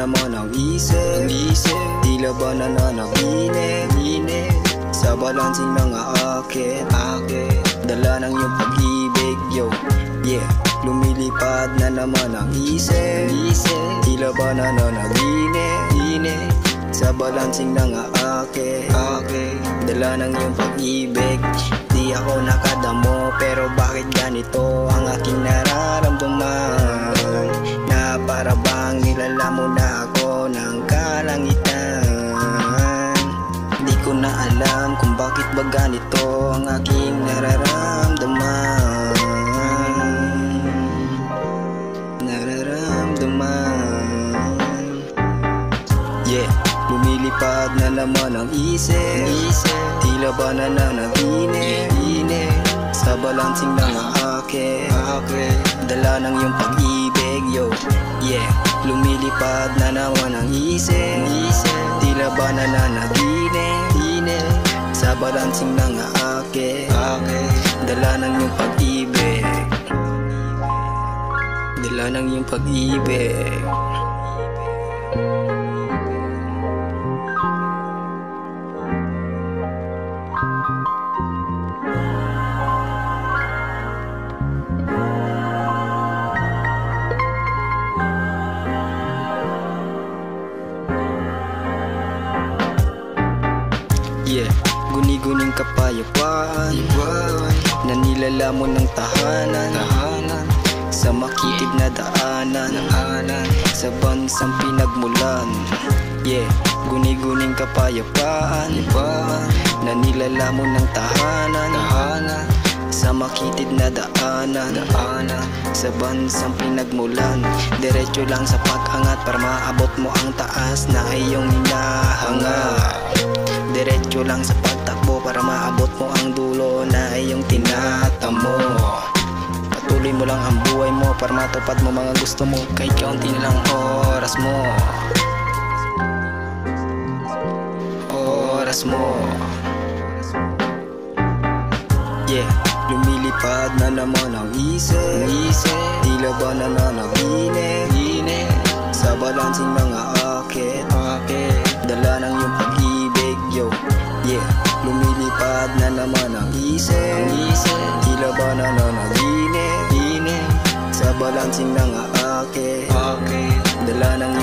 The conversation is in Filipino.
naman ang isip tila ba nananaginip sa balansing ng akin dala ng iyong pag-ibig, yo, yeah. Lumilipad na naman ang isip tila ba nananaginip sa balansing ng akin dala ng iyong pag-ibig. Di ako nakadamo pero bakit ganito ang aking nararamdaman, na para bang nilalamon na ako ng kalangitan. Di ko na alam kung bakit ba ganito ang aking nararamdaman. Yeah, lumilipad na naman ang isip tila ba nananaginip sa balansing ng akin dala ng iyong pag-ibig, yo, yeah. Lumilipad na naman ang isip tila ba nananaginip sa balansing ng akin dala ng iyong pag-ibig, dala ng iyong pag-ibig. Yeah, guni-guning kapayapaan na nilalamon ng tahanan sa makitid na daanan sa bansang pinagmulan. Yeah, guni-guning kapayapaan na nilalamon ng tahanan sa makitid na daanan sa bansang pinagmulan. Diretso lang sa pag-angat para maabot mo ang taas na iyong hinahangad. Diretso lang sa pagtakbo para maabot mo ang dulo na iyong tinatamo. Patuloy mo lang ang buhay mo para matupad mo mga gusto mo, kahit kaunti na lang oras mo. Yeah, lumilipad na naman ang isip tila ba nananaginip sa balansing ng akin dala ng iyong pag-ibig, yo, yeah. Lumilipad na naman ang isip tila ba nananaginip sa balansing ng akin dala ng